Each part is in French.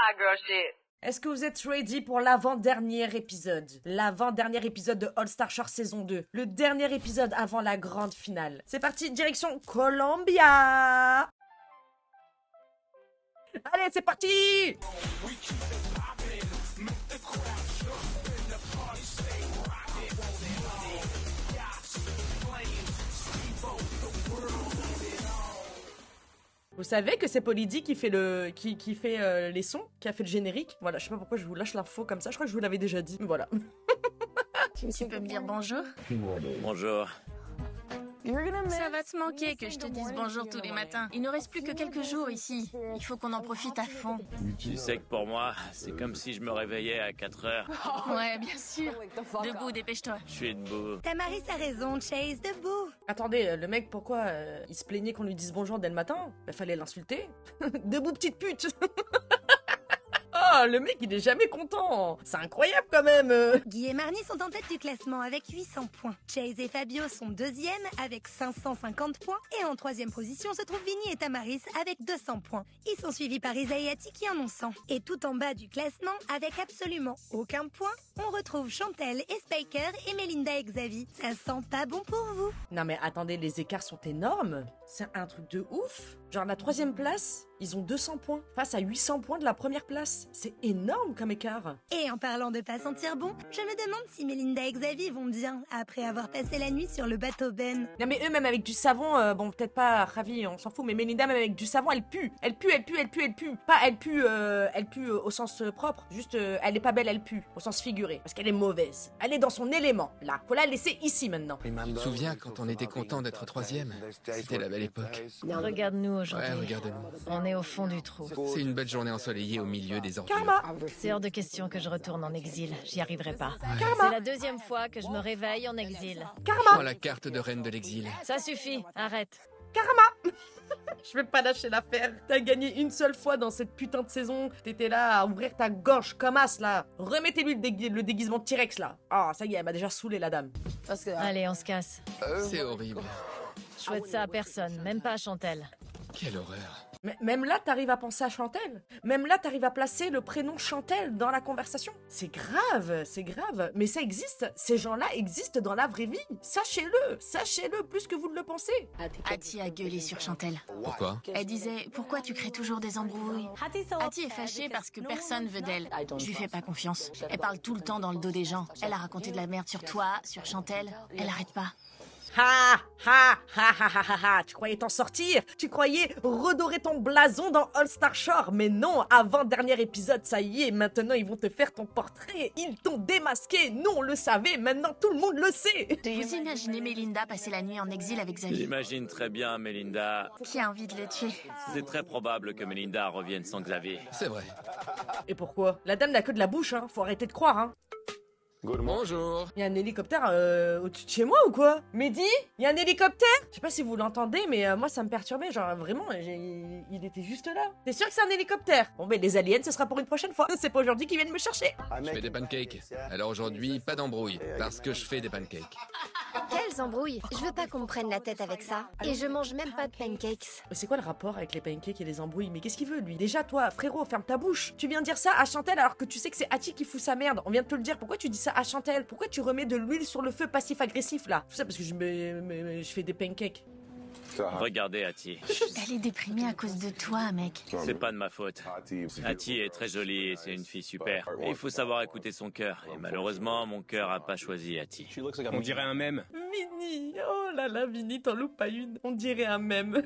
hot girl shit. Est-ce que vous êtes ready pour l'avant-dernier épisode? L'avant-dernier épisode de All Star Shore saison 2. Le dernier épisode avant la grande finale. C'est parti, direction Colombia. Allez, c'est parti! Vous savez que c'est Polydie qui fait les sons, qui a fait le générique. Voilà, je sais pas pourquoi je vous lâche l'info comme ça, je crois que je vous l'avais déjà dit. Voilà. Tu peux me dire bonjour? Bonjour. Ça va te manquer que je te dise bonjour tous les matins. Il ne reste plus que quelques jours ici. Il faut qu'on en profite à fond. Tu sais que pour moi, c'est comme si je me réveillais à 4 heures. Ouais, bien sûr. Debout, dépêche-toi. Je suis debout. Tamaris a raison, Chase, debout. Attendez, le mec, pourquoi il se plaignait qu'on lui dise bonjour dès le matin? Bah, fallait l'insulter. Debout, petite pute. Oh, le mec, il est jamais content. C'est incroyable quand même. Guy et Marnie sont en tête du classement avec 800 points. Chase et Fabio sont deuxième avec 550 points. Et en troisième position se trouvent Vinny et Tamaris avec 200 points. Ils sont suivis par Isa et Ati qui en ont 100. Et tout en bas du classement, avec absolument aucun point, on retrouve Chantel et Spiker et Melinda et Xavi. Ça sent pas bon pour vous. Non mais attendez, les écarts sont énormes. C'est un truc de ouf. Genre la troisième place, ils ont 200 points face à 800 points de la première place. C'est énorme comme écart. Et en parlant de pas sentir bon, je me demande si Melinda et Xavi vont bien après avoir passé la nuit sur le bateau Ben. Non mais eux même avec du savon, bon peut-être pas Ravi, on s'en fout, mais Melinda même avec du savon, elle pue. Elle pue. Pas elle pue au sens propre, juste elle est pas belle, elle pue au sens figuré. Parce qu'elle est mauvaise. Elle est dans son élément, là. Faut la laisser ici maintenant. Tu te souviens quand on était content d'être troisième? C'était la belle époque. Regarde-nous aujourd'hui. Ouais, regarde-nous. On est au fond du trou. C'est une belle journée ensoleillée au milieu des ordures. Karma. C'est hors de question que je retourne en exil. J'y arriverai pas. C'est la deuxième fois que je me réveille en exil. Prends la carte de reine de l'exil. Ça suffit, arrête. Karma. Je vais pas lâcher l'affaire. T'as gagné une seule fois dans cette putain de saison. T'étais là à ouvrir ta gorge comme as là. Remettez-lui le déguisement de T-Rex là. Ah, ça y est, elle m'a déjà saoulé la dame. Allez, on se casse. C'est horrible. Je souhaite ça à personne, même pas à Chantel. Quelle horreur. Mais même là, t'arrives à penser à Chantel. Même là, t'arrives à placer le prénom Chantel dans la conversation. C'est grave, c'est grave. Mais ça existe. Ces gens-là existent dans la vraie vie. Sachez-le plus que vous ne le pensez. Ati a gueulé sur Chantel. Pourquoi? Elle disait, pourquoi tu crées toujours des embrouilles? Ati est fâchée parce que personne veut d'elle. Je lui fais pas confiance. Elle parle tout le temps dans le dos des gens. Elle a raconté de la merde sur toi, sur Chantel. Elle arrête pas. Tu croyais t'en sortir? Tu croyais redorer ton blason dans All Star Shore? Mais non, avant-dernier épisode, ça y est, maintenant ils vont te faire ton portrait. Ils t'ont démasqué, nous on le savait, maintenant tout le monde le sait. Vous imaginez Melinda passer la nuit en exil avec Xavier? J'imagine très bien Melinda. Qui a envie de le tuer? C'est très probable que Melinda revienne sans Xavier. C'est vrai. Et pourquoi? La dame n'a que de la bouche, hein, faut arrêter de croire, hein. Bonjour. Il y a un hélicoptère au-dessus de chez moi ou quoi? Mehdi? Il y a un hélicoptère? Je sais pas si vous l'entendez, mais moi ça me perturbait, genre vraiment, il était juste là. T'es sûr que c'est un hélicoptère? Bon mais les aliens, ce sera pour une prochaine fois. C'est pas aujourd'hui qu'ils viennent me chercher. Je fais des pancakes. Alors aujourd'hui, pas d'embrouille, parce que je fais des pancakes. Quelles embrouilles? Je veux pas qu'on me prenne la tête avec ça. Et je mange même pas de pancakes. Mais c'est quoi le rapport avec les pancakes et les embrouilles? Mais qu'est-ce qu'il veut lui? Déjà toi, frérot, ferme ta bouche. Tu viens dire ça à Chantel alors que tu sais que c'est Ati qui fout sa merde. On vient de te le dire, pourquoi tu dis ça à Chantel? Pourquoi tu remets de l'huile sur le feu passif-agressif là? Tout ça parce que je fais des pancakes. Regardez Ati. Elle est déprimée à cause de toi, mec. C'est pas de ma faute. Ati est très jolie et c'est une fille super. Et il faut savoir écouter son cœur. Et malheureusement, mon cœur a pas choisi Ati. On dirait un mème. Vinny, oh là là, Vinny, t'en loupes pas une. On dirait un mème.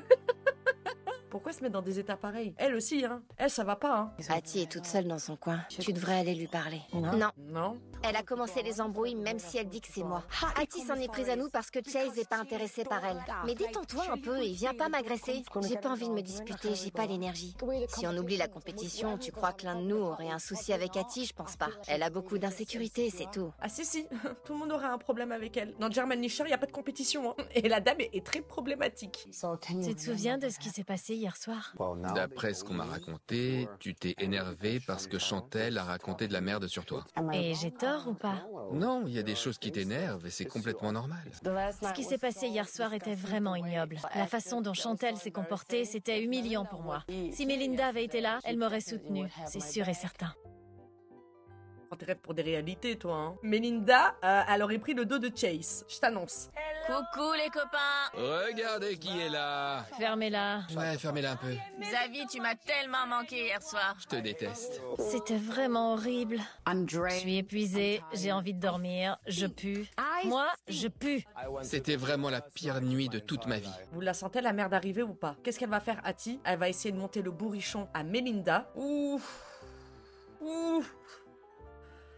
Pourquoi se mettre dans des états pareils? Elle aussi, hein. Elle, ça va pas, hein. Ati est toute seule dans son coin. Tu devrais aller lui parler. Non. Non? Elle a commencé les embrouilles même si elle dit que c'est moi. Ati s'en est prise à nous parce que Chase est pas intéressé par elle. Mais détends-toi un peu et viens pas m'agresser. J'ai pas envie de me disputer, j'ai pas l'énergie. Si on oublie la compétition, tu crois que l'un de nous aurait un souci avec Ati? Je pense pas. Elle a beaucoup d'insécurité, c'est tout. Ah si, tout le monde aura un problème avec elle. Dans German Nisher, y a pas de compétition, hein. Et la dame est très problématique. Tu te souviens de ce qui s'est passé hier soir? D'après ce qu'on m'a raconté, tu t'es énervé parce que Chantelle a raconté de la merde sur toi. Et j'ai tort ou pas? Non, il y a des choses qui t'énervent et c'est complètement normal. Ce qui s'est passé hier soir était vraiment ignoble. La façon dont Chantelle s'est comportée, c'était humiliant pour moi. Si Melinda avait été là, elle m'aurait soutenue, c'est sûr et certain. Prends tes rêves pour des réalités, toi, hein. Melinda, elle aurait pris le dos de Chase. Je t'annonce. Coucou les copains. Regardez qui est là. Fermez-la. Ouais, fermez-la un peu. Xavi, tu m'as tellement manqué hier soir. Je te déteste. C'était vraiment horrible. Je suis épuisée, j'ai envie de dormir, je pue. Moi, je pue. C'était vraiment la pire nuit de toute ma vie. Vous la sentez la merde arriver ou pas? Qu'est-ce qu'elle va faire, Hattie? Elle va essayer de monter le bourrichon à Melinda. Ouf. Ouf.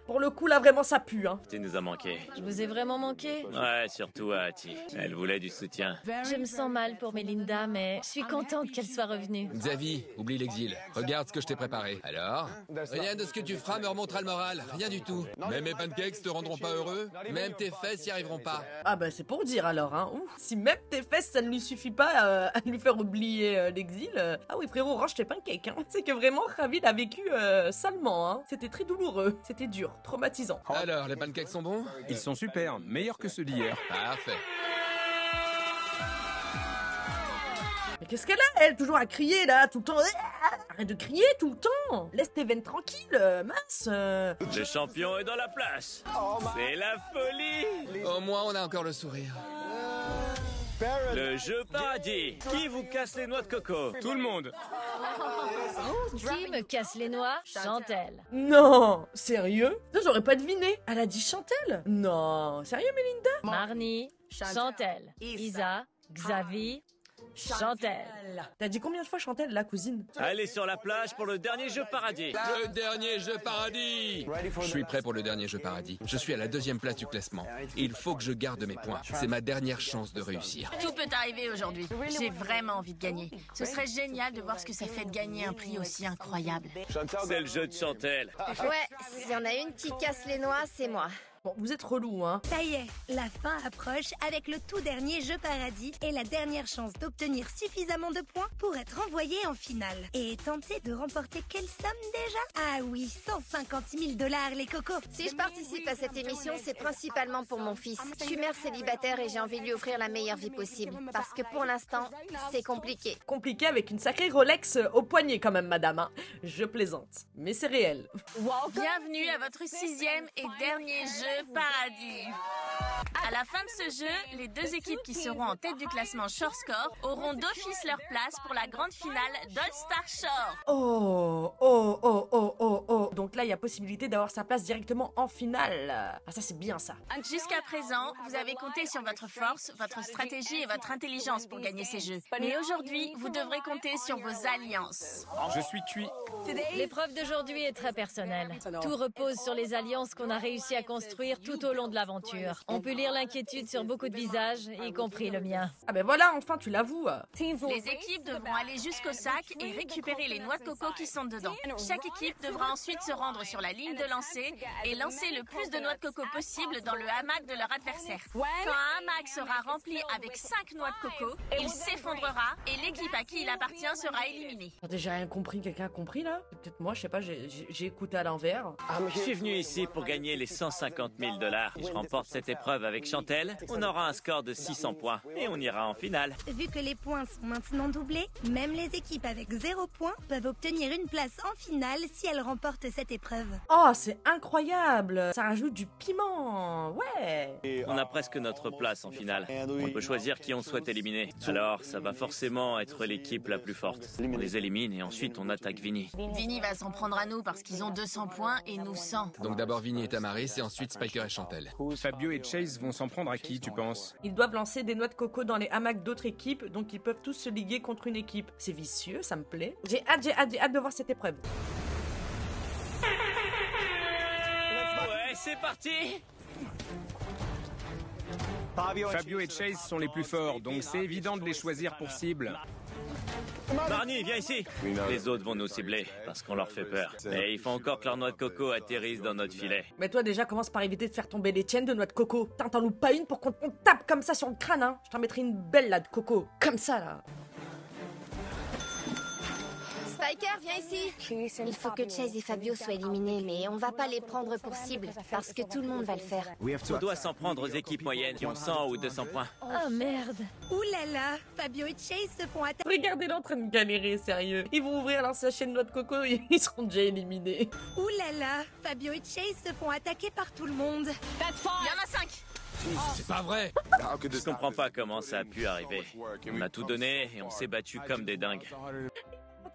Pour le coup, là, vraiment, ça pue, hein. Tu nous as manqué. Je vous ai vraiment manqué. Ouais, surtout à Hattie. Elle voulait du soutien. Je me sens mal pour Melinda, mais je suis contente qu'elle soit revenue. Xavi, oublie l'exil. Regarde ce que je t'ai préparé. Alors? Rien de ce que tu feras me remontera le moral. Rien du tout. Même mes pancakes te rendront pas heureux. Même tes fesses y arriveront pas. Ah bah, c'est pour dire, alors, hein. Ouf. Si même tes fesses, ça ne lui suffit pas à lui faire oublier l'exil. Ah oui, frérot, range tes pancakes, hein. C'est que vraiment, Ravi l'a vécu salement, hein. C'était très douloureux. C'était dur. Traumatisant. Alors, les pancakes sont bons? Ils sont super, meilleurs que ceux d'hier. Parfait. Mais qu'est-ce qu'elle a, elle? Toujours à crier, là, tout le temps. Arrête de crier tout le temps. Laisse tes veines tranquilles, mince. Le champion est dans la place. C'est la folie. Au moins, on a encore le sourire. Le jeu paradis. Qui vous casse les noix de coco? Tout le monde. Qui me casse les noix? Chantelle. Non, sérieux? Non, j'aurais pas deviné. Elle a dit Chantelle? Non, sérieux, Melinda? Marnie, Chantelle. Isa, Xavi, Chantelle. T'as dit combien de fois Chantelle, la cousine? Allez sur la plage pour le dernier jeu paradis. Le dernier jeu paradis. Je suis prêt pour le dernier jeu paradis. Je suis à la 2e place du classement. Il faut que je garde mes points. C'est ma dernière chance de réussir. Tout peut arriver aujourd'hui. J'ai vraiment envie de gagner. Ce serait génial de voir ce que ça fait de gagner un prix aussi incroyable. C'est le jeu de Chantelle. Ouais, s'il y en a une qui casse les noix, c'est moi. Bon, vous êtes relou, hein. Ça y est, la fin approche avec le tout dernier jeu paradis et la dernière chance d'obtenir suffisamment de points pour être envoyé en finale. Et tenter de remporter quelle somme déjà? Ah oui, 150 000 $ les cocos. Si je participe à cette émission, c'est principalement pour mon fils. Je suis mère célibataire et j'ai envie de lui offrir la meilleure vie possible. Parce que pour l'instant, c'est compliqué. Compliqué avec une sacrée Rolex au poignet quand même, madame, hein. Je plaisante. Mais c'est réel. Bienvenue à votre 6e et dernier jeu paradis. À la fin de ce jeu, les 2 équipes qui seront en tête du classement Shore Score auront d'office leur place pour la grande finale d'All-Star Shore. Oh. Donc là, il y a possibilité d'avoir sa place directement en finale. Ah, ça, c'est bien, ça. Jusqu'à présent, vous avez compté sur votre force, votre stratégie et votre intelligence pour gagner ces jeux. Mais aujourd'hui, vous devrez compter sur vos alliances. Je suis cuit. L'épreuve d'aujourd'hui est très personnelle. Tout repose sur les alliances qu'on a réussi à construire tout au long de l'aventure. On peut lire l'inquiétude sur beaucoup de visages, y compris le mien. Ah ben voilà, enfin, tu l'avoues. Les équipes devront aller jusqu'au sac et récupérer les noix de coco qui sont dedans. Chaque équipe devra ensuite se rendre sur la ligne de lancer et lancer le plus de noix de coco possible dans le hamac de leur adversaire. Quand un hamac sera rempli avec 5 noix de coco, il s'effondrera et l'équipe à qui il appartient sera éliminée. Attendez, j'ai rien compris. Quelqu'un a compris, là? Peut-être moi, je sais pas, j'ai écouté à l'envers. Je suis venu ici pour gagner les 150 000 $. Je remporte cette épreuve avec Chantelle. On aura un score de 600 points et on ira en finale. Vu que les points sont maintenant doublés, même les équipes avec 0 points peuvent obtenir une place en finale si elles remportent cette épreuve. Oh, c'est incroyable. Ça rajoute du piment. Ouais. On a presque notre place en finale. On peut choisir qui on souhaite éliminer. Alors, ça va forcément être l'équipe la plus forte. On les élimine et ensuite on attaque Vinny. Vinny va s'en prendre à nous parce qu'ils ont 200 points et nous 100. Donc d'abord Vinny et Tamaris et ensuite Spiker et Chantelle. Fabio et Chase vont s'en prendre à qui, tu penses? Ils doivent lancer des noix de coco dans les hamacs d'autres équipes, donc ils peuvent tous se liguer contre une équipe. C'est vicieux, ça me plaît. J'ai hâte de voir cette épreuve. Ouais, c'est parti! Fabio et Chase sont les plus forts, donc c'est évident de les choisir pour cible. Barney, viens ici. Les autres vont nous cibler parce qu'on leur fait peur. Mais il faut encore que leurs noix de coco atterrissent dans notre filet. Mais toi déjà commence par éviter de faire tomber les tiennes de noix de coco. T'en loupes pas une pour qu'on te tape comme ça sur le crâne, hein. Je t'en mettrai une belle là de coco. Comme ça là. Spiker, viens ici. Il faut que Chase et Fabio soient éliminés, mais on va pas les prendre pour cible, parce que tout le monde va le faire. On doit s'en prendre aux équipes moyennes qui ont 100 ou 200 points. Oh merde. Ouh là là, Fabio et Chase se font attaquer. Regardez-les en train de galérer, sérieux. Ils vont ouvrir leur sachet de noix de coco et ils seront déjà éliminés. Ouh là là, Fabio et Chase se font attaquer par tout le monde. Il y en a 5. C'est pas vrai. Je comprends pas comment ça a pu arriver. On a tout donné et on s'est battu comme des dingues.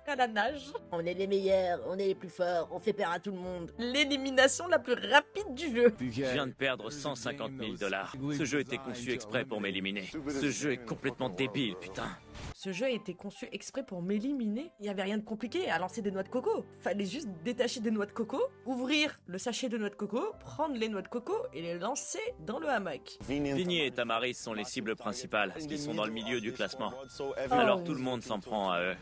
À la nage. On est les meilleurs, on est les plus forts, on fait peur à tout le monde. L'élimination la plus rapide du jeu. Je viens de perdre 150 000 $. Ce jeu était conçu exprès pour m'éliminer. Ce jeu est complètement débile, putain. Ce jeu a été conçu exprès pour m'éliminer. Il n'y avait rien de compliqué à lancer des noix de coco. Fallait juste détacher des noix de coco, ouvrir le sachet de noix de coco, prendre les noix de coco et les lancer dans le hamac. Vinny et Tamaris sont les cibles principales, parce qu'ils sont dans le milieu du classement. Alors tout le monde s'en prend à eux.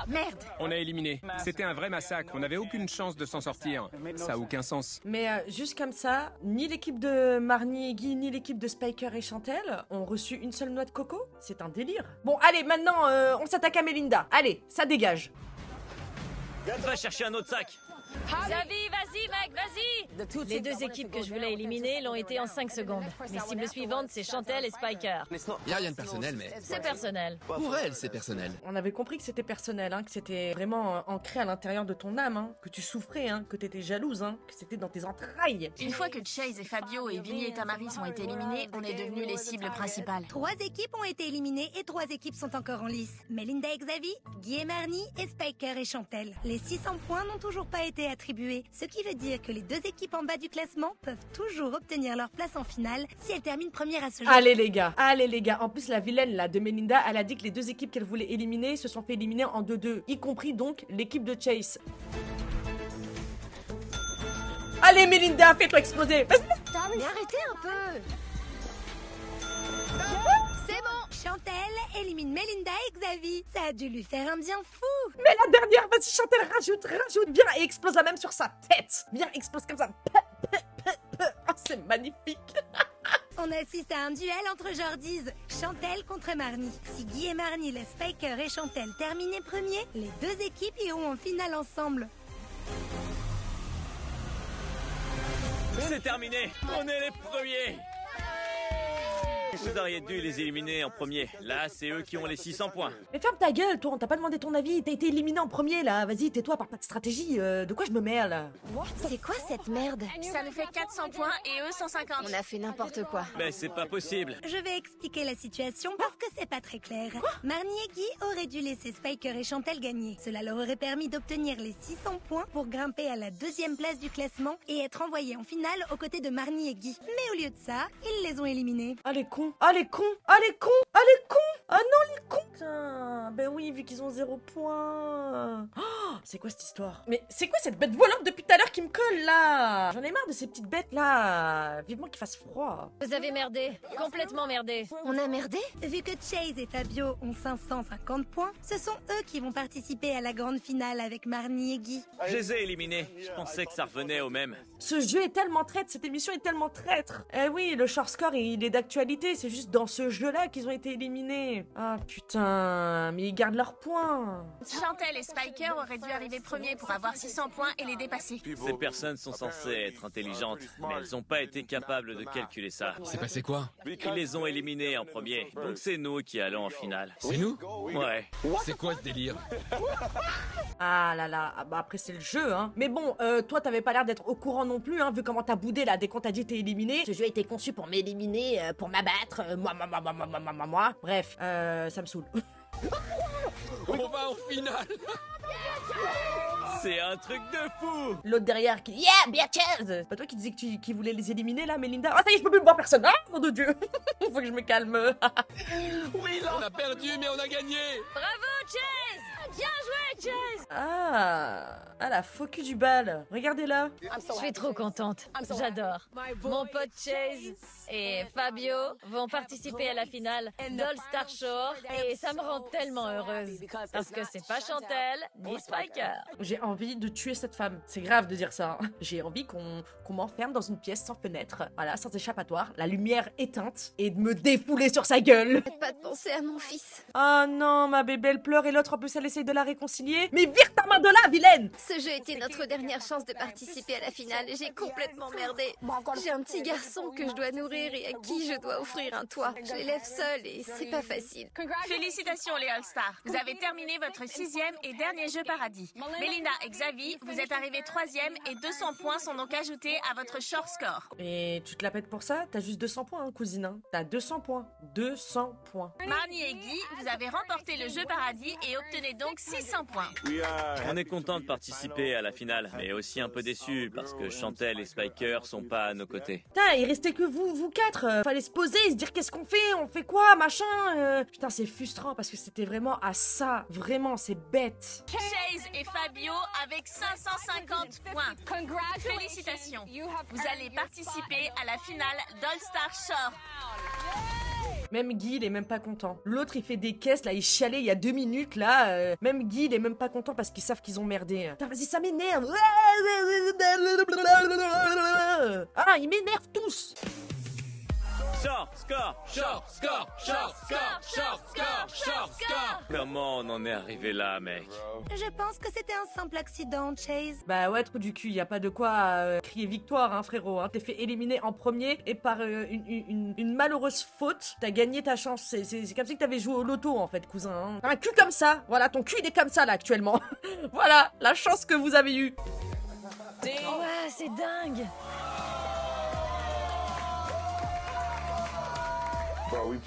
Merde. On a éliminé. C'était un vrai massacre. On n'avait aucune chance de s'en sortir. Ça a aucun sens. Mais juste comme ça, ni l'équipe de Marnie et Guy, ni l'équipe de Spiker et Chantel ont reçu une seule noix de coco. C'est un délire. Bon, allez, maintenant, on s'attaque à Melinda. Allez, ça dégage. Va chercher un autre sac. Xavi, vas-y mec, vas-y. Les deux équipes que je voulais éliminer l'ont été en 5 secondes. Mes cibles suivantes, c'est Chantel et Spiker. Y a rien de personnel, mais C'est personnel. pour elle, c'est personnel. On avait compris que c'était personnel, hein, que c'était vraiment ancré à l'intérieur de ton âme, hein, que tu souffrais, hein, que t'étais jalouse, hein, que c'était dans tes entrailles. Une fois que Chase et Fabio et Vinny et Tamaris ont été éliminés, on est devenus les cibles principales. 3 équipes ont été éliminées et 3 équipes sont encore en lice. Melinda et Xavi, Guy et Marnie et Spiker et Chantel. Les 600 points n'ont toujours pas été attribués, ce qui veut dire que les 2 équipes en bas du classement peuvent toujours obtenir leur place en finale si elles terminent première à ce jeu. Allez les gars. En plus la vilaine là de Melinda, elle a dit que les 2 équipes qu'elle voulait éliminer se sont fait éliminer en 2-2, y compris donc l'équipe de Chase. Allez Melinda, fais-toi exploser. Vas-y. Mais arrêtez un peu. C'est bon. Chantel élimine Melinda et Xavi. Ça a dû lui faire un bien fou. Mais la dernière, vas-y Chantel, rajoute, viens et explose-la même sur sa tête. Viens, explose comme ça. Oh, c'est magnifique. On assiste à un duel entre Jordies, Chantel contre Marnie. Si Guy et Marnie laissent Spiker et Chantel terminer premiers, les 2 équipes iront en finale ensemble. C'est terminé. On est les premiers. Vous auriez dû les éliminer en premier. Là, c'est eux qui ont les 600 points. Mais ferme ta gueule, toi, on t'a pas demandé ton avis, t'as été éliminé en premier là, vas-y, tais-toi, parle pas de stratégie, de quoi je me mêle là? C'est quoi cette merde? Ça nous fait 400 points et eux 150. On a fait n'importe quoi. Mais c'est pas possible. Je vais expliquer la situation parce que c'est pas très clair. Marnie et Guy auraient dû laisser Spiker et Chantel gagner. Cela leur aurait permis d'obtenir les 600 points pour grimper à la 2e place du classement et être envoyés en finale aux côtés de Marnie et Guy. Mais au lieu de ça, ils les ont éliminés. Ah les cons, ah les cons, ah les cons, ah les cons, ah non les cons. Putain, ben oui, vu qu'ils ont 0 points. Oh, c'est quoi cette histoire? Mais c'est quoi cette bête volante depuis tout à l'heure qui me colle là? J'en ai marre de ces petites bêtes là. Vivement qu'il fasse froid. Vous avez merdé, complètement merdé. On a merdé? Vu que Chase et Fabio ont 550 points, ce sont eux qui vont participer à la grande finale avec Marnie et Guy. Je les ai éliminés. Je pensais que ça revenait au même. Ce jeu est tellement traître, cette émission est tellement traître. Eh oui, le short score il est d'actualité, c'est juste dans ce jeu-là qu'ils ont été éliminés. Ah putain, mais ils gardent leurs points. Chantel et Spiker auraient dû arriver premiers pour avoir 600 points et les dépasser. Ces personnes sont censées être intelligentes, mais elles n'ont pas été capables de calculer ça. C'est passé quoi? Ils les ont éliminés en premier, donc c'est nous qui allons en finale. C'est nous? Ouais. C'est quoi ce délire? Ah là là, ah bah après c'est le jeu hein. Mais bon, toi t'avais pas l'air d'être au courant non plus hein, vu comment t'as boudé là dès qu'on t'a dit t'es éliminé. Ce jeu a été conçu pour m'éliminer, pour m'abattre, moi. Bref, ça me saoule. On va en finale. C'est un truc de fou. L'autre derrière qui yeah bitches. C'est pas toi qui disais que qui voulais les éliminer là, Melinda? Ah ça y est, je peux plus voir personne. Ah nom de Dieu. Faut que je me calme. Oui, là, on a perdu, mais on a gagné. Bravo Chase. Bien joué, Chase! Ah, la faux cul du bal. Regardez-la. Je suis trop contente. J'adore. Mon pote Chase et Fabio vont participer à la finale d'All Star Shore et ça me rend tellement heureuse. Parce que c'est pas Chantel ni Spiker. J'ai envie de tuer cette femme. C'est grave de dire ça. J'ai envie qu'on m'enferme dans une pièce sans fenêtre, voilà, sans échappatoire, la lumière éteinte, et de me défouler sur sa gueule. Arrête pas de penser à mon fils. Ah non, ma bébé, elle pleure et l'autre en plus elle essaye de la réconcilier. Mais vire ta main de là, vilaine! Ce jeu était notre dernière chance de participer à la finale et j'ai complètement merdé. J'ai un petit garçon que je dois nourrir et à qui je dois offrir un toit. Je l'élève seule et c'est pas facile. Félicitations les All-Stars. Vous avez terminé votre 6e et dernier jeu paradis. Melinda et Xavi, vous êtes arrivés 3e et 200 points sont donc ajoutés à votre short score. Et tu te la pètes pour ça? T'as juste 200 points, hein, cousine. Hein. T'as 200 points. 200 points. Marnie et Guy, vous avez remporté le jeu paradis et obtenez donc 600 points. On est content de participer à la finale, mais aussi un peu déçu parce que Chantel et Spiker sont pas à nos côtés. Putain, il restait que vous quatre. Fallait se poser et se dire qu'est-ce qu'on fait? On fait quoi? Machin. Putain, c'est frustrant parce que c'était vraiment à ça. Vraiment, c'est bête. Chase et Fabio avec 550 points. Félicitations. Vous allez participer à la finale d'All Star Shore. Même Guy, il est même pas content. L'autre, il fait des caisses, là, il chialait il y a 2 minutes, là. Même Guy, il est même pas content parce qu'ils savent qu'ils ont merdé. Putain, vas-y, ça m'énerve. Ah, ils m'énervent tous. Short score! Short score! Short score! Short score! Short score! Comment on en est arrivé là, mec? Je pense que c'était un simple accident, Chase. Bah ouais, trou du cul, y a pas de quoi crier victoire, hein, frérot. Hein. T'es fait éliminer en premier et par une malheureuse faute, t'as gagné ta chance. C'est comme si t'avais joué au loto, en fait, cousin. Hein. T'as un cul comme ça. Voilà, ton cul, il est comme ça, là, actuellement. Voilà, la chance que vous avez eue. Ouais, c'est dingue!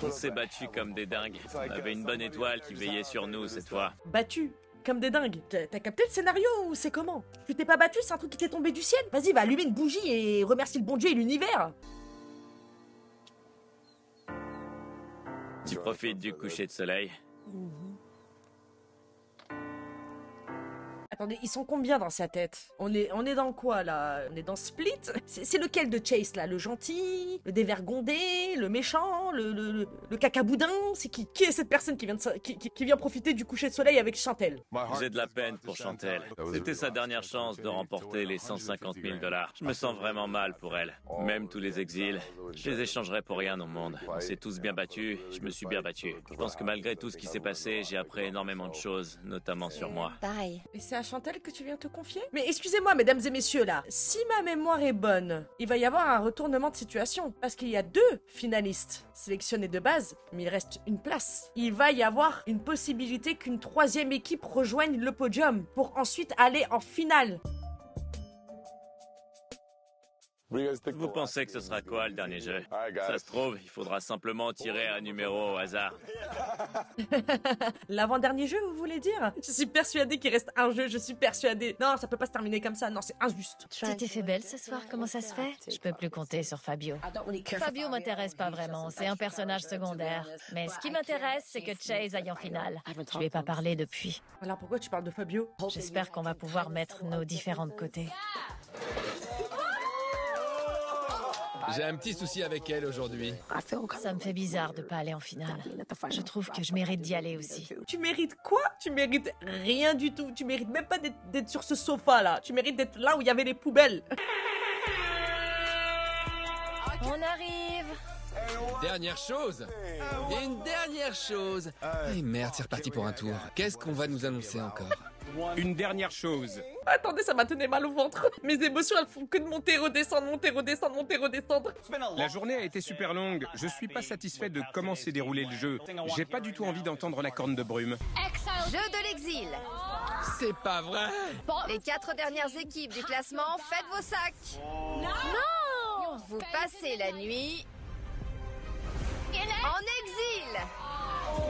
On s'est battus comme des dingues. On avait une bonne étoile qui veillait sur nous cette fois. Battu. Comme des dingues. T'as capté le scénario ou c'est comment? Tu t'es pas battu, c'est un truc qui t'est tombé du ciel? Vas-y, va allumer une bougie et remercie le bon Dieu et l'univers. Tu profites du coucher de soleil? Attendez, ils sont combien dans sa tête? On est dans quoi, là? On est dans Split? C'est lequel de Chase, là? Le gentil? Le dévergondé? Le méchant? Le cacaboudin? C'est qui? Qui est cette personne qui vient profiter du coucher de soleil avec Chantel? J'ai de la peine pour Chantel. C'était sa dernière chance de remporter les 150 000 $. Je me sens vraiment mal pour elle. Même tous les exils, je les échangerais pour rien au monde. On s'est tous bien battus, je me suis bien battu. Je pense que malgré tout ce qui s'est passé, j'ai appris énormément de choses, notamment sur moi. Pareil. Et c'est à Chantel que tu viens te confier? Mais excusez-moi, mesdames et messieurs, là. Si ma mémoire est bonne, il va y avoir un retournement de situation. Parce qu'il y a 2 finalistes sélectionnés de base, mais il reste une place. Il va y avoir une possibilité qu'une 3e équipe rejoigne le podium pour ensuite aller en finale. Vous pensez que ce sera quoi le dernier jeu? Ça se trouve, il faudra simplement tirer un numéro au hasard. L'avant-dernier jeu, vous voulez dire? Je suis persuadée qu'il reste un jeu, je suis persuadée. Non, ça peut pas se terminer comme ça, non, c'est injuste. Tu t'es fait belle ce soir, comment ça se fait? Je peux plus compter sur Fabio. Fabio m'intéresse pas vraiment, c'est un personnage secondaire. Mais ce qui m'intéresse, c'est que Chase aille en finale. Je lui ai pas parlé depuis. Alors pourquoi tu parles de Fabio? J'espère qu'on va pouvoir mettre nos différents de côté. J'ai un petit souci avec elle aujourd'hui. Ça me fait bizarre de pas aller en finale. Je trouve que je mérite d'y aller aussi. Tu mérites quoi? Tu mérites rien du tout. Tu mérites même pas d'être sur ce sofa là. Tu mérites d'être là où il y avait les poubelles. On arrive! Dernière chose. Et une dernière chose. Et merde, c'est reparti pour un tour. Qu'est-ce qu'on va nous annoncer encore? Une dernière chose. Attendez, ça m'a tenu mal au ventre. Mes émotions, elles font que de monter, redescendre, monter, redescendre, monter, redescendre. La journée a été super longue. Je suis pas satisfait de comment s'est déroulé le jeu. J'ai pas du tout envie d'entendre la corne de brume. Jeu de l'exil. C'est pas vrai. Les 4 dernières équipes du classement, faites vos sacs. Non! Vous passez la nuit en exil.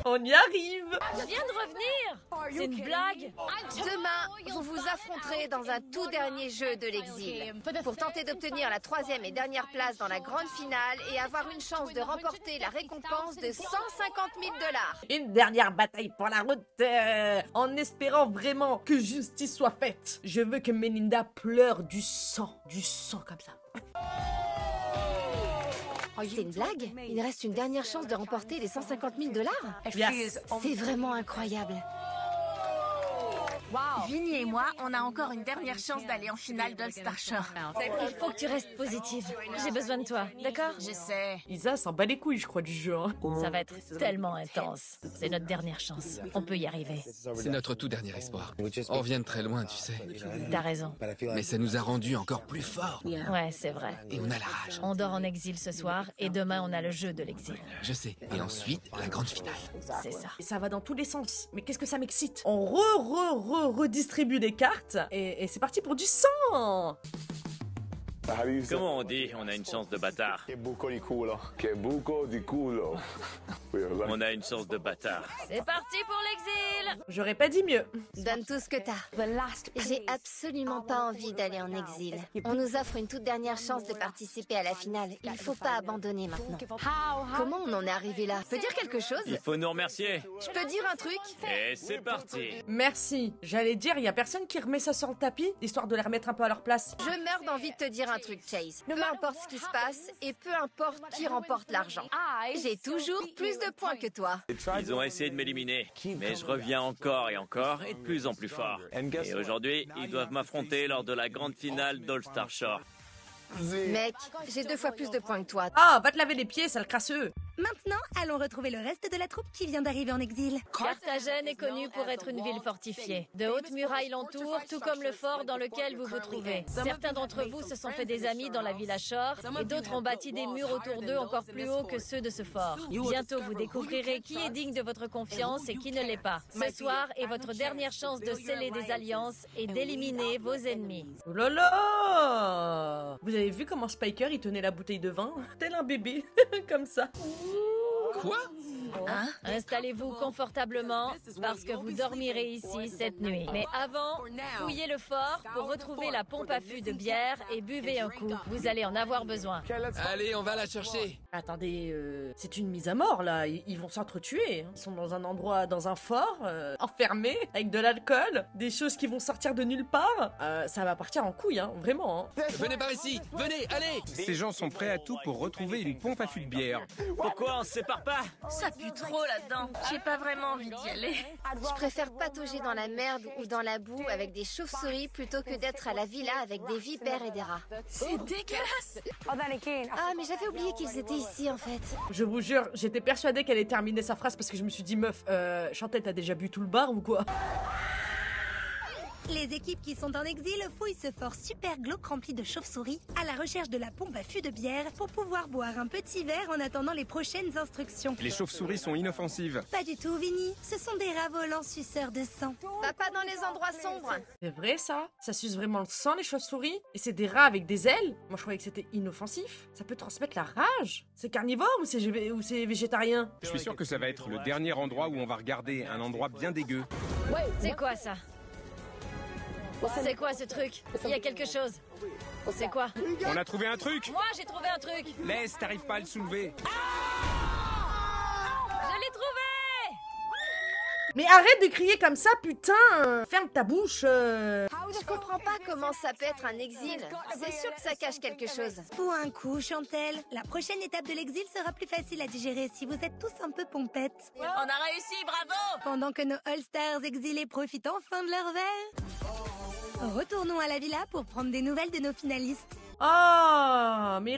On y arrive. Je viens de revenir. C'est une blague. Demain, vous vous affronterez dans un tout dernier jeu de l'exil pour tenter d'obtenir la 3e et dernière place dans la grande finale et avoir une chance de remporter la récompense de 150 000 $. Une dernière bataille pour la route, en espérant vraiment que justice soit faite. Je veux que Melinda pleure du sang comme ça. C'est une blague? Il reste une dernière chance de remporter les 150 000 $? Yes. C'est vraiment incroyable. Vinny et moi, on a encore une dernière chance d'aller en finale d'All-Star Shore. Il faut que tu restes positive. J'ai besoin de toi, d'accord? Je sais. Isa s'en bat les couilles, je crois, du jeu. Hein. Ça va être tellement intense. C'est notre dernière chance. On peut y arriver. C'est notre tout dernier espoir. On vient de très loin, tu sais. T'as raison. Mais ça nous a rendus encore plus forts. Ouais, c'est vrai. Et on a la rage. On dort en exil ce soir et demain on a le jeu de l'exil. Je sais. Et ensuite, la grande finale. C'est ça. Et ça va dans tous les sens. Mais qu'est-ce que ça m'excite. On redistribue les cartes et c'est parti pour du sang. Comment on dit on a une chance de bâtard? On a une chance de bâtard. C'est parti pour l'exil. J'aurais pas dit mieux. Donne tout ce que t'as. J'ai absolument pas envie d'aller en exil. On nous offre une toute dernière chance de participer à la finale. Il faut pas abandonner maintenant. Comment on en est arrivé là? Je peux dire quelque chose? Il faut nous remercier. Je peux dire un truc? Et c'est parti. Merci. J'allais dire, il y a personne qui remet ça sur le tapis, histoire de les remettre un peu à leur place. Je meurs d'envie de te dire un truc, Chase. Peu importe ce qui se passe et peu importe qui remporte l'argent. J'ai toujours plus de points que toi. Ils ont essayé de m'éliminer, mais je reviens encore et encore et de plus en plus fort. Et aujourd'hui, ils doivent m'affronter lors de la grande finale d'All-Star Shore. Mec, j'ai 2 fois plus de points que toi. Ah, va te laver les pieds, sale crasseux. Maintenant, allons retrouver le reste de la troupe qui vient d'arriver en exil. Carthagène est connue pour être une ville fortifiée. De hautes murailles l'entourent, tout comme le fort dans lequel vous vous trouvez. Certains d'entre vous se sont fait des amis dans la villa Shore et d'autres ont bâti des murs autour d'eux encore plus hauts que ceux de ce fort. Bientôt, vous découvrirez qui est digne de votre confiance et qui ne l'est pas. Ce soir est votre dernière chance de sceller des alliances et d'éliminer vos ennemis. Oh là là! Vous avez vu comment Spiker il tenait la bouteille de vin? Tel un bébé, comme ça. Quoi? Hein? Installez-vous confortablement parce que vous dormirez ici cette nuit. Mais avant, fouillez le fort pour retrouver la pompe à fût de bière et buvez un coup. Vous allez en avoir besoin. Allez, on va la chercher. Attendez, c'est une mise à mort là, ils vont s'entretuer. Hein. Ils sont dans un endroit, dans un fort, enfermés, avec de l'alcool, des choses qui vont sortir de nulle part. Ça va partir en couille, hein, vraiment. Hein. Venez par ici, venez, allez. Ces gens sont prêts à tout pour retrouver une pompe à fût de bière. Pourquoi on se sépare pas? Ça pue trop là-dedans. J'ai pas vraiment envie d'y aller. Je préfère patauger dans la merde ou dans la boue avec des chauves-souris plutôt que d'être à la villa avec des vipères et des rats. C'est dégueulasse. Ah, mais j'avais oublié qu'ils étaient ici en fait. Je vous jure, j'étais persuadée qu'elle allait terminer sa phrase parce que je me suis dit, meuf, Chantal, t'as déjà bu tout le bar ou quoi? Les équipes qui sont en exil fouillent ce fort super glauque rempli de chauves-souris à la recherche de la pompe à fût de bière pour pouvoir boire un petit verre en attendant les prochaines instructions. Les chauves-souris sont inoffensives. Pas du tout, Vinny. Ce sont des rats volants suceurs de sang. Va pas dans les endroits sombres. C'est vrai ça? Ça suce vraiment le sang les chauves-souris? Et c'est des rats avec des ailes? Moi je croyais que c'était inoffensif. Ça peut transmettre la rage? C'est carnivore ou c'est végétarien? Je suis sûr que ça va être le dernier endroit où on va regarder, un endroit bien dégueu. C'est quoi ça? C'est quoi ce truc? Il y a quelque chose. C'est quoi? On a trouvé un truc! Moi, j'ai trouvé un truc. Laisse, t'arrives pas à le soulever. Je l'ai trouvé! Mais arrête de crier comme ça, putain! Ferme ta bouche! Je comprends pas comment ça peut être un exil. C'est sûr que ça cache quelque chose. Pour un coup, Chantel, la prochaine étape de l'exil sera plus facile à digérer si vous êtes tous un peu pompettes. On a réussi, bravo! Pendant que nos All-Stars exilés profitent enfin de leur verre, retournons à la villa pour prendre des nouvelles de nos finalistes. Oh, mais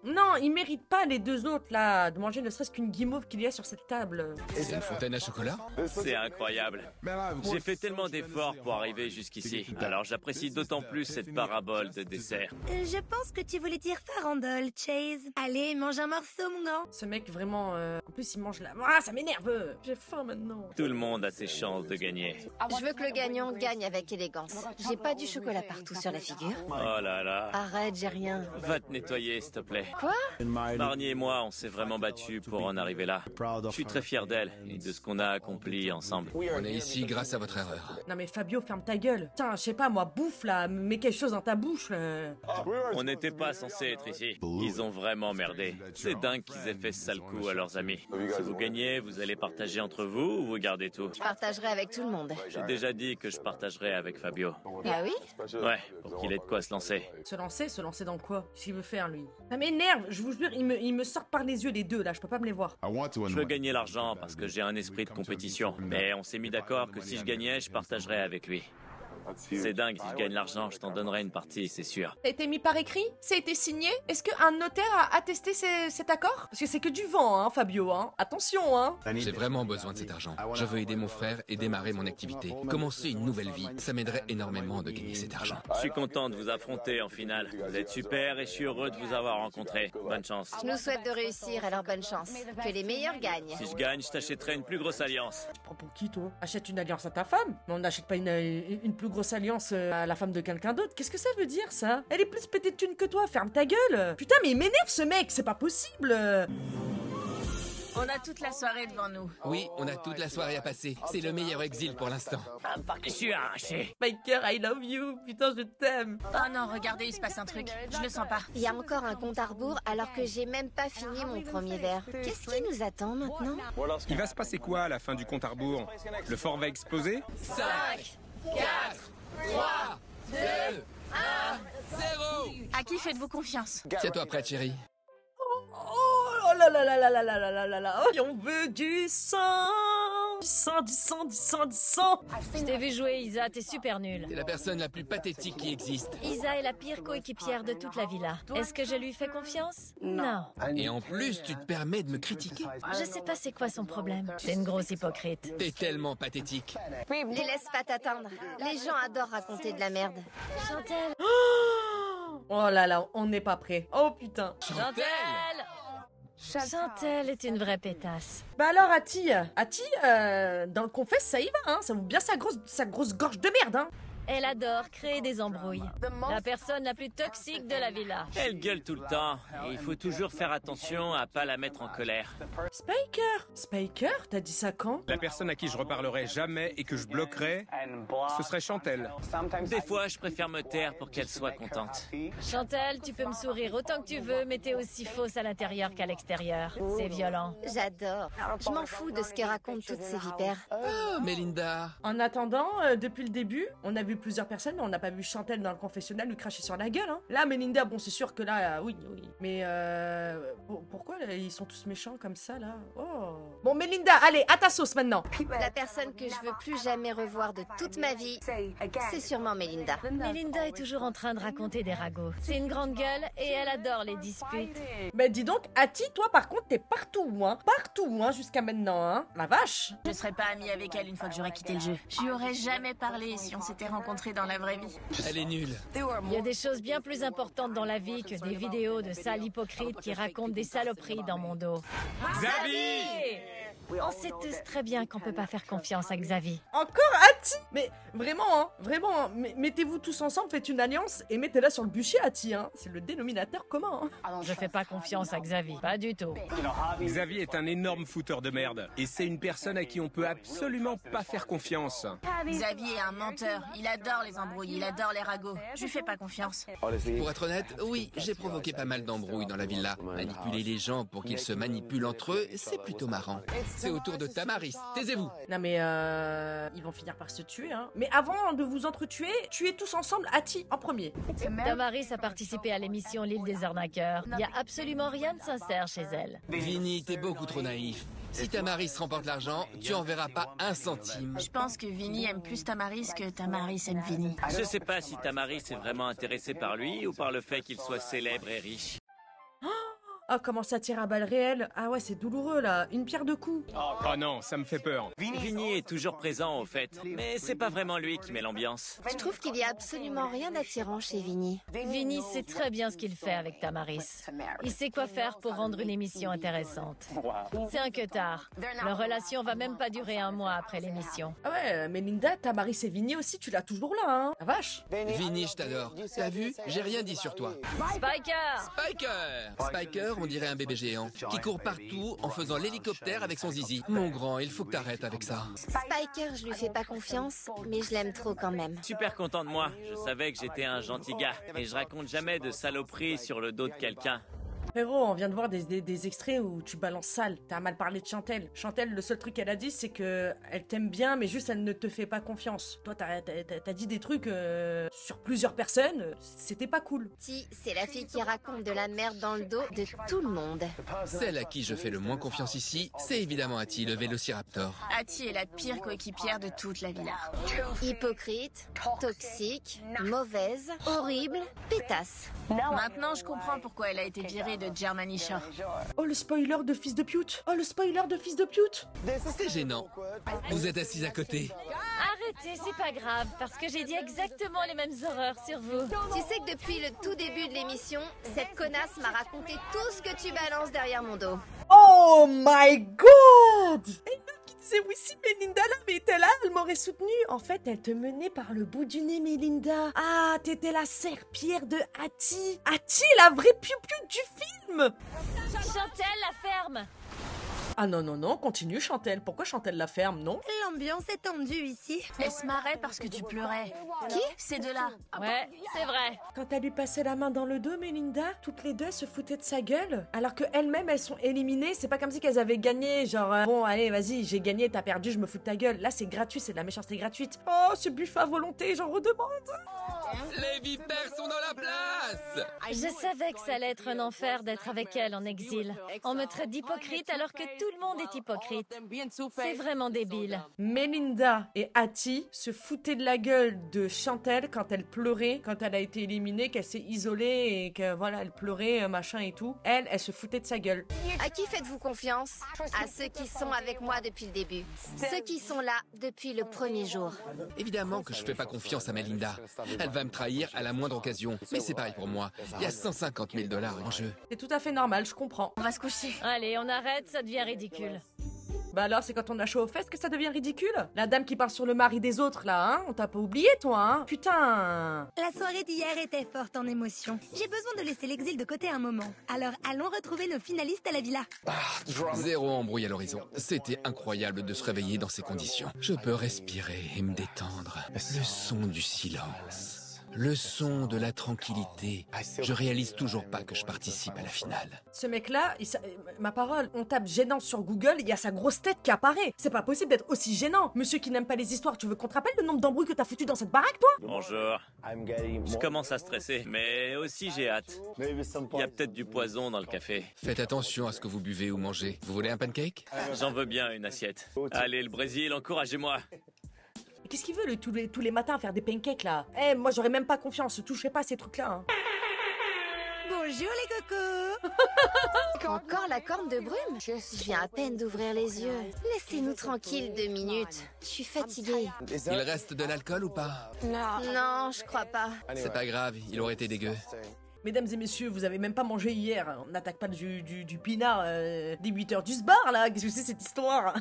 non, ils méritent pas les deux autres là de manger ne serait-ce qu'une guimauve qu'il y a sur cette table. C'est une fontaine à chocolat? C'est incroyable. J'ai fait tellement d'efforts pour arriver jusqu'ici. Alors j'apprécie d'autant plus cette parabole de dessert. Je pense que tu voulais dire farandole, Chase. Allez, mange un morceau, mon grand. Ce mec vraiment, en plus il mange la... Ah, ça m'énerve. J'ai faim maintenant. Tout le monde a ses chances de gagner. Je veux que le gagnant gagne avec élégance. J'ai pas du chocolat partout sur la figure. Oh là là. Arrête Arrête, j'ai rien. Va te nettoyer, s'il te plaît. Quoi? Barney et moi, on s'est vraiment battus pour en arriver là. Je suis très fier d'elle et de ce qu'on a accompli ensemble. On est ici grâce à votre erreur. Non mais Fabio, ferme ta gueule. Tiens, je sais pas moi, bouffe là, mets quelque chose dans ta bouche. On n'était pas censé être ici. Ils ont vraiment merdé. C'est dingue qu'ils aient fait ce sale coup à leurs amis. Si vous gagnez, vous allez partager entre vous ou vous gardez tout? Je partagerai avec tout le monde. J'ai déjà dit que je partagerai avec Fabio. Ah oui? Ouais, pour qu'il ait de quoi se lancer. Se lancer dans quoi? Qu'est-ce qu'il veut faire lui? Ça m'énerve, je vous jure, ils me sortent par les yeux les deux là, je peux pas me les voir. Je veux gagner l'argent parce que j'ai un esprit de compétition. Mais on s'est mis d'accord que si je gagnais, je partagerais avec lui. C'est dingue, si je gagne l'argent, je t'en donnerai une partie, c'est sûr. Ça a été mis par écrit? Ça a été signé? Est-ce qu'un notaire a attesté cet accord? Parce que c'est que du vent, hein, Fabio, hein. Attention, hein. J'ai vraiment besoin de cet argent. Je veux aider mon frère et démarrer mon activité. Commencer une nouvelle vie. Ça m'aiderait énormément de gagner cet argent. Je suis content de vous affronter en finale. Vous êtes super et je suis heureux de vous avoir rencontré. Bonne chance. Je nous souhaite de réussir, alors bonne chance. Que les meilleurs gagnent. Si je gagne, je t'achèterai une plus grosse alliance. Tu prends pour qui, toi? Achète une alliance à ta femme? Mais on n'achète pas une plus grosse alliance à la femme de quelqu'un d'autre. Qu'est-ce que ça veut dire, ça? Elle est plus pétée de thunes que toi, ferme ta gueule. Putain, mais il m'énerve, ce mec, c'est pas possible. On a toute la soirée devant nous. Oui, on a toute la soirée à passer. C'est le meilleur exil pour l'instant. Je suis arraché. Biker, I love you. Putain, je t'aime. Oh non, regardez, il se passe un truc. Je le sens pas. Il y a encore un compte à rebours alors que j'ai même pas fini mon premier verre. Qu'est-ce qui nous attend maintenant? Il va se passer quoi à la fin du compte à rebours? Le fort va exploser? 5, 4, 3, 2, 1, 0. À qui faites-vous confiance? Tiens-toi prête, chérie. Oh là là là là là là là là là là. Oh, on veut du sang. Du sang, du sang, du sang, du sang. Je t'ai vu jouer, Isa, t'es super nulle. T'es la personne la plus pathétique qui existe. Isa est la pire coéquipière de toute la villa. Est-ce que je lui fais confiance? Non. Et en plus, tu te permets de me critiquer. Je sais pas c'est quoi son problème. C'est une grosse hypocrite. T'es tellement pathétique. Les laisse pas t'attendre. Les gens adorent raconter de la merde. Chantel! Oh là là, on n'est pas prêt. Oh putain. Chantel! Chantel est une vraie pétasse. Bah alors, Ati, dans le confesse, ça y va, hein. Ça vous bien sa grosse gorge de merde, hein. Elle adore créer des embrouilles. La personne la plus toxique de la villa. Elle gueule tout le temps et il faut toujours faire attention à pas la mettre en colère. Spiker, t'as dit ça quand? La personne à qui je reparlerai jamais et que je bloquerai, ce serait Chantel. Des fois, je préfère me taire pour qu'elle soit contente. Chantel, tu peux me sourire autant que tu veux, mais t'es aussi fausse à l'intérieur qu'à l'extérieur. C'est violent. J'adore. Je m'en fous de ce que racontent toutes ces vipères. Oh, Melinda. En attendant, depuis le début, on a vu plusieurs personnes, mais on n'a pas vu Chantel dans le confessionnal lui cracher sur la gueule, hein. Là, Melinda, bon, c'est sûr que là, oui. Mais pourquoi là, ils sont tous méchants comme ça, là? Oh. Bon, Melinda, allez, à ta sauce maintenant. La personne que je veux plus jamais revoir de toute ma vie, c'est sûrement Melinda. Melinda est toujours en train de raconter des ragots. C'est une grande gueule et elle adore les disputes. Mais dis donc, Ati, toi, par contre, t'es partout, hein, jusqu'à maintenant, hein. La vache. Je serais pas amie avec elle une fois que j'aurais quitté le jeu. Je lui aurais jamais parlé si on s'était rencontrés dans la vraie vie. Elle est nulle. Il y a des choses bien plus importantes dans la vie que des vidéos de sales hypocrites qui racontent des saloperies dans mon dos. Xavi! On sait tous très bien qu'on peut pas faire confiance à Xavi. Encore Ati? Mais vraiment, mettez-vous tous ensemble, faites une alliance et mettez-la sur le bûcher, Ati, hein. C'est le dénominateur commun, hein. Je fais pas confiance à Xavi, pas du tout. Xavi est un énorme fouteur de merde. Et c'est une personne à qui on peut absolument pas faire confiance. Xavi est un menteur. Il adore les embrouilles, il adore les ragots. Je lui fais pas confiance. Pour être honnête, oui, j'ai provoqué pas mal d'embrouilles dans la villa. Manipuler les gens pour qu'ils se manipulent entre eux, c'est plutôt marrant. C'est au tour de Tamaris, taisez-vous. Non mais ils vont finir par se tuer, hein. Mais avant de vous entretuer, tuez tous ensemble Ati en premier. Tamaris a participé à l'émission L'île des arnaqueurs. Il y a absolument rien de sincère chez elle. Vinny, t'es beaucoup trop naïf. Si Tamaris remporte l'argent, tu en verras pas un centime. Je pense que Vinny aime plus Tamaris que Tamaris aime Vinny. Je sais pas si Tamaris est vraiment intéressé par lui ou par le fait qu'il soit célèbre et riche. Oh, comment ça tire à balles réelles. Ah ouais, c'est douloureux là. Une pierre deux coups. Oh non, ça me fait peur. Vinny est toujours présent au fait, mais c'est pas vraiment lui qui met l'ambiance. Je trouve qu'il y a absolument rien d'attirant chez Vinny. Vinny sait très bien ce qu'il fait avec Tamaris. Il sait quoi faire pour rendre une émission intéressante. C'est un queutard. Leur relation va même pas durer un mois après l'émission. Ah ouais, mais Linda, Tamaris et Vinny aussi, tu l'as toujours là, hein. La vache. Vinny, je t'adore. T'as vu? J'ai rien dit sur toi. Spiker! Spiker, on dirait un bébé géant, qui court partout en faisant l'hélicoptère avec son zizi. Mon grand, il faut que t'arrêtes avec ça. Spiker, je lui fais pas confiance, mais je l'aime trop quand même. Super content de moi. Je savais que j'étais un gentil gars. Et je raconte jamais de saloperies sur le dos de quelqu'un. Frérot, on vient de voir des extraits où tu balances sale. T'as mal parlé de Chantel. Chantel, le seul truc qu'elle a dit, c'est que elle t'aime bien, mais juste elle ne te fait pas confiance. Toi, t'as dit des trucs sur plusieurs personnes. C'était pas cool. Ti, c'est la fille qui raconte de la merde dans le dos de tout le monde. Celle à qui je fais le moins confiance ici, c'est évidemment Hattie, le vélociraptor. Hattie est la pire coéquipière de toute la villa. Hypocrite, toxique, mauvaise, horrible, pétasse. Maintenant, je comprends pourquoi elle a été virée de Germany Shore. Oh, le spoiler de fils de pute. Oh, le spoiler de fils de pute. C'est gênant. Vous êtes assis à côté. Arrêtez, c'est pas grave, parce que j'ai dit exactement les mêmes horreurs sur vous. Tu sais que depuis le tout début de l'émission, cette connasse m'a raconté tout ce que tu balances derrière mon dos. Oh my god! Et l'autre qui disait oui si Melinda là, mais était là, elle m'aurait soutenue. En fait, elle te menait par le bout du nez, Melinda. Ah, t'étais la serpillère de Hattie. Hattie, la vraie piou-piou du film. Chantel, la ferme! Ah non, non, non, continue Chantel. Pourquoi Chantel la ferme, non? L'ambiance est tendue ici. Elle se marrait parce que tu pleurais. Qui? Ces deux-là. Ouais, c'est vrai. Quand elle lui passait la main dans le dos, Melinda, toutes les deux elles se foutaient de sa gueule. Alors qu'elles-mêmes, elles sont éliminées. C'est pas comme si qu'elles avaient gagné. Genre, bon, allez, vas-y, j'ai gagné, t'as perdu, je me fous de ta gueule. Là, c'est gratuit, c'est de la méchanceté gratuite. Oh, ce buffet à volonté, j'en redemande. Les vipères sont dans la place! Je savais que ça allait être un enfer d'être avec elle en exil. On me traite d'hypocrite alors que tout le monde est hypocrite. C'est vraiment débile. Melinda et Hattie se foutaient de la gueule de Chantel quand elle pleurait, quand elle a été éliminée, qu'elle s'est isolée et que voilà, elle pleurait, machin et tout. Elle se foutait de sa gueule. À qui faites-vous confiance? À ceux qui sont avec moi depuis le début. Ceux qui sont là depuis le premier jour. Évidemment que je fais pas confiance à Melinda. Elle va me trahir à la moindre occasion. Mais c'est pareil pour moi. Il y a 150 000 $ en jeu. C'est tout à fait normal, je comprends. On va se coucher. Allez, on arrête, ça devient ridicule. Bah alors, c'est quand on a chaud aux fesses que ça devient ridicule? La dame qui parle sur le mari des autres, là, hein? On t'a pas oublié, toi, hein? Putain! La soirée d'hier était forte en émotions. J'ai besoin de laisser l'exil de côté un moment. Alors allons retrouver nos finalistes à la villa. Zéro embrouille à l'horizon. C'était incroyable de se réveiller dans ces conditions. Je peux respirer et me détendre. Le son du silence. Le son de la tranquillité. Je réalise toujours pas que je participe à la finale. Ce mec-là, ma parole, on tape gênant sur Google, il y a sa grosse tête qui apparaît. C'est pas possible d'être aussi gênant. Monsieur qui n'aime pas les histoires, tu veux qu'on te rappelle le nombre d'embrouilles que t'as foutu dans cette baraque, toi? Bonjour. Je commence à stresser, mais aussi j'ai hâte. Il y a peut-être du poison dans le café. Faites attention à ce que vous buvez ou mangez. Vous voulez un pancake? J'en veux bien une assiette. Allez, le Brésil, encouragez-moi. Qu'est-ce qu'il veut tous les matins faire des pancakes là? Eh, moi j'aurais même pas confiance, touchez pas à ces trucs-là. Hein. Bonjour les cocos. Encore la corne de brume? Je viens à peine d'ouvrir les yeux. Laissez-nous tranquilles 2 minutes. Je suis fatiguée. Il reste de l'alcool ou pas? Non, je crois pas. C'est pas grave, il aurait été dégueu. Mesdames et messieurs, vous avez même pas mangé hier. On n'attaque pas du pinard des 8 heures du sbar là. Qu'est-ce que c'est cette histoire?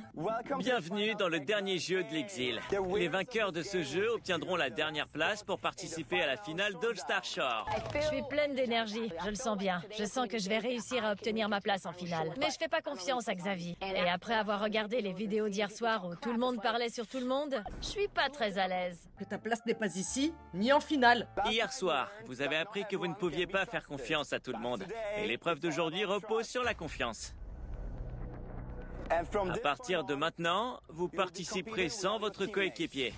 Bienvenue dans le dernier jeu de l'exil. Les vainqueurs de ce jeu obtiendront la dernière place pour participer à la finale d'All Star Shore. Je suis pleine d'énergie, je le sens bien. Je sens que je vais réussir à obtenir ma place en finale. Mais je fais pas confiance à Xavier. Et après avoir regardé les vidéos d'hier soir où tout le monde parlait sur tout le monde, je suis pas très à l'aise. Que ta place n'est pas ici, ni en finale. Hier soir, vous avez appris que vous ne pouviez pas faire confiance à tout le monde. Et l'épreuve d'aujourd'hui repose sur la confiance. À partir de maintenant, vous participerez sans votre coéquipier.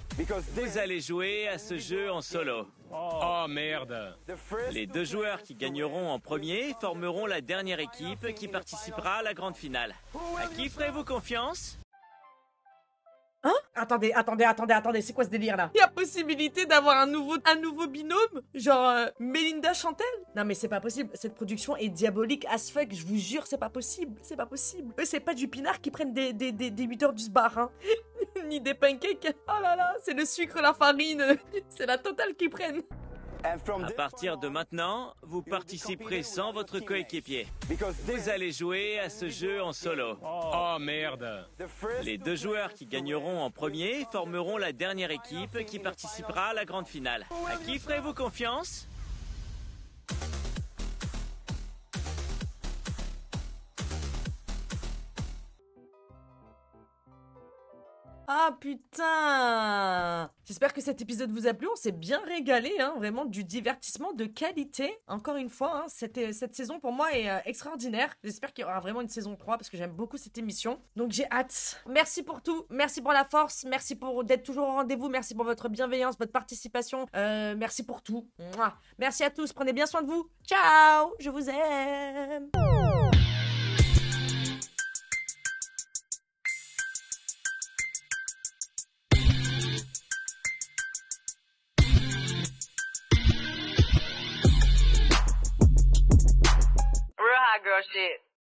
Vous allez jouer à ce jeu en solo. Oh merde. Les 2 joueurs qui gagneront en premier formeront la dernière équipe qui participera à la grande finale. À qui ferez-vous confiance? Hein? Attendez, c'est quoi ce délire là? Il y a possibilité d'avoir un nouveau binôme? Genre Melinda Chantel? Non mais c'est pas possible, cette production est diabolique as fuck, je vous jure, c'est pas possible. Eux c'est pas du pinard qui prennent des 8 heures du sbar, hein. Ni des pancakes. Oh là là, c'est le sucre, la farine, c'est la totale qu'ils prennent. À partir de maintenant, vous participerez sans votre coéquipier. Vous allez jouer à ce jeu en solo. Oh merde. Les 2 joueurs qui gagneront en premier formeront la dernière équipe qui participera à la grande finale. À qui ferez-vous confiance ? Ah putain! J'espère que cet épisode vous a plu, on s'est bien régalé, hein, vraiment du divertissement de qualité. Encore une fois, hein, cette saison pour moi est extraordinaire. J'espère qu'il y aura vraiment une saison 3 parce que j'aime beaucoup cette émission. Donc j'ai hâte. Merci pour tout, merci pour la force, merci pour d'être toujours au rendez-vous, merci pour votre bienveillance, votre participation, merci pour tout. Mouah. Merci à tous, prenez bien soin de vous. Ciao, je vous aime. Girl shit.